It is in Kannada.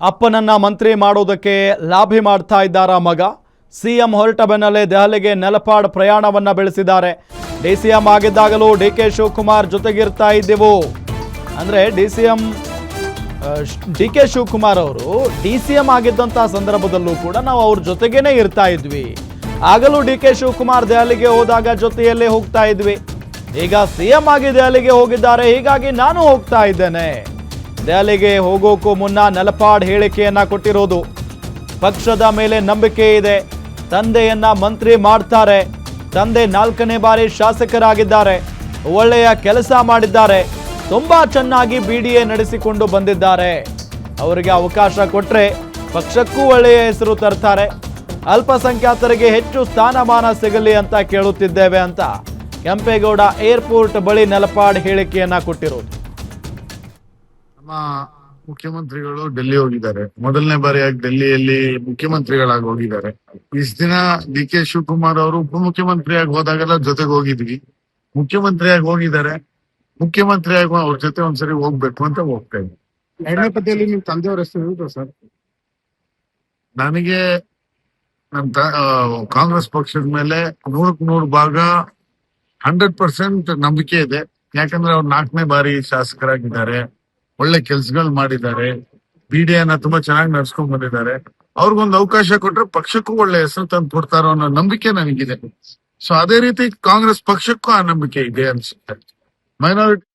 ಅಪ್ಪನನ್ನ ಮಂತ್ರಿ ಮಾಡೋದಕ್ಕೆ ಲಾಭಿ ಮಾಡ್ತಾ ಇದ್ದಾರ ಮಗ. ಸಿಎಂ ಹೊರಟ ಬೆನ್ನಲ್ಲೇ ದೆಹಲಿಗೆ ನೆಲಪಾಡ್ ಪ್ರಯಾಣವನ್ನ ಬೆಳೆಸಿದ್ದಾರೆ. ಡಿಸಿಎಂ ಆಗಿದ್ದಾಗಲೂ ಡಿಕೆ ಶಿವಕುಮಾರ್ ಜೊತೆಗಿರ್ತಾ ಇದ್ದೆವು ಅಂದ್ರೆ ಡಿಕೆ ಶಿವಕುಮಾರ್ ಅವರು ಡಿಸಿಎಂ ಆಗಿದ್ದಂತ ಸಂದರ್ಭದಲ್ಲೂ ಕೂಡ ನಾವು ಅವ್ರ ಜೊತೆಗೇನೆ ಇರ್ತಾ ಇದ್ವಿ. ಆಗಲೂ ಡಿಕೆ ಶಿವಕುಮಾರ್ ದೆಹಲಿಗೆ ಹೋದಾಗ ಜೊತೆಯಲ್ಲೇ ಹೋಗ್ತಾ ಇದ್ವಿ. ಈಗ ಸಿಎಂ ಆಗಿ ದೆಹಲಿಗೆ ಹೋಗಿದ್ದಾರೆ, ಹೀಗಾಗಿ ನಾನು ಹೋಗ್ತಾ ಇದ್ದೇನೆ. ದೆಹಲಿಗೆ ಹೋಗೋಕ್ಕೂ ಮುನ್ನ ನೆಲಪಾಡ್ ಹೇಳಿಕೆಯನ್ನ ಕೊಟ್ಟಿರೋದು. ಪಕ್ಷದ ಮೇಲೆ ನಂಬಿಕೆ ಇದೆ, ತಂದೆಯನ್ನ ಮಂತ್ರಿ ಮಾಡ್ತಾರೆ, ತಂದೆ 4ನೇ ಬಾರಿ ಶಾಸಕರಾಗಿದ್ದಾರೆ, ಒಳ್ಳೆಯ ಕೆಲಸ ಮಾಡಿದ್ದಾರೆ, ತುಂಬಾ ಚೆನ್ನಾಗಿ ಬಿಡಿಎ ನಡೆಸಿಕೊಂಡು ಬಂದಿದ್ದಾರೆ, ಅವರಿಗೆ ಅವಕಾಶ ಕೊಟ್ರೆ ಪಕ್ಷಕ್ಕೂ ಒಳ್ಳೆಯ ಹೆಸರು ತರ್ತಾರೆ, ಅಲ್ಪಸಂಖ್ಯಾತರಿಗೆ ಹೆಚ್ಚು ಸ್ಥಾನಮಾನ ಸಿಗಲಿ ಅಂತ ಕೇಳುತ್ತಿದ್ದೇವೆ ಅಂತ ಕೆಂಪೇಗೌಡ ಏರ್ಪೋರ್ಟ್ ಬಳಿ ನೆಲಪಾಡ್ ಹೇಳಿಕೆಯನ್ನ ಕೊಟ್ಟಿರೋದು. ನಮ್ಮ ಮುಖ್ಯಮಂತ್ರಿಗಳು ಡೆಲ್ಲಿ ಹೋಗಿದ್ದಾರೆ, ಮೊದಲನೇ ಬಾರಿಯಾಗಿ ಡೆಲ್ಲಿಯಲ್ಲಿ ಮುಖ್ಯಮಂತ್ರಿಗಳಾಗಿ ಹೋಗಿದ್ದಾರೆ. ಇಷ್ಟ ದಿನ ಡಿ ಕೆ ಶಿವಕುಮಾರ್ ಅವರು ಉಪಮುಖ್ಯಮಂತ್ರಿಯಾಗಿ ಹೋದಾಗೆಲ್ಲ ಜೊತೆಗೆ ಹೋಗಿದ್ವಿ. ಮುಖ್ಯಮಂತ್ರಿಯಾಗಿ ಹೋಗಿದ್ದಾರೆ, ಮುಖ್ಯಮಂತ್ರಿಯಾಗಿ ಅವ್ರ ಜೊತೆ ಒಂದ್ಸರಿ ಹೋಗ್ಬೇಕು ಅಂತ ಹೋಗ್ತಾ ಇದ್ವಿ. ಎರಡನೇ ಪತಿಯಲ್ಲಿ ನಿಮ್ ತಂದೆಯವ್ರ ಹೆಸರು ಸರ್? ನನಗೆ ಕಾಂಗ್ರೆಸ್ ಪಕ್ಷದ ಮೇಲೆ 100% ಭಾಗ 100% ನಂಬಿಕೆ ಇದೆ. ಯಾಕಂದ್ರೆ ಅವ್ರು 4ನೇ ಬಾರಿ ಶಾಸಕರಾಗಿದ್ದಾರೆ, ಒಳ್ಳೆ ಕೆಲ್ಸಗಳು ಮಾಡಿದ್ದಾರೆ, ಬಿಡಿಎನ ತುಂಬಾ ಚೆನ್ನಾಗಿ ನಡ್ಸ್ಕೊಂಡ್ ಬಂದಿದ್ದಾರೆ. ಅವ್ರಿಗೊಂದು ಅವಕಾಶ ಕೊಟ್ರೆ ಪಕ್ಷಕ್ಕೂ ಒಳ್ಳೆ ಹೆಸರು ತಂದು ಕೊಡ್ತಾರೋ ಅನ್ನೋ ನಂಬಿಕೆ ನನಗಿದೆ. ಸೊ ಅದೇ ರೀತಿ ಕಾಂಗ್ರೆಸ್ ಪಕ್ಷಕ್ಕೂ ಆ ನಂಬಿಕೆ ಇದೆ ಅನ್ಸುತ್ತೆ. ಮೈನಾರಿಟಿ